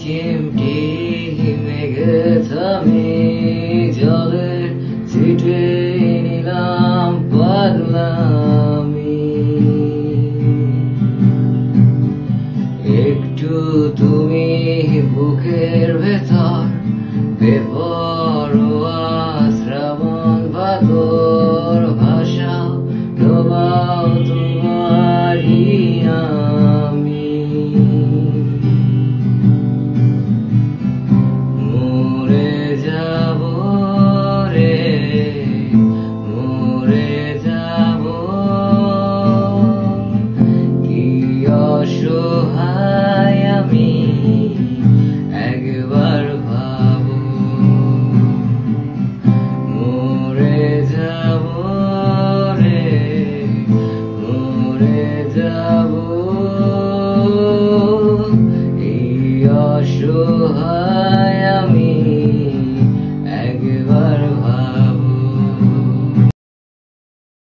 চিমটি মেঘে থামে জলের ছিটে নিলাম পাগলামি। একটু তুমি বুকের ভেতর বেপরোয়া শ্রাবণ ভাদর ভাষা ডোবাও তোমারই আমি। মরে যাব রে মরে যাব, কি অসহায় আমি একবার ভাবো। মরে যাব রে মরে যাব, এই অসহায় আমি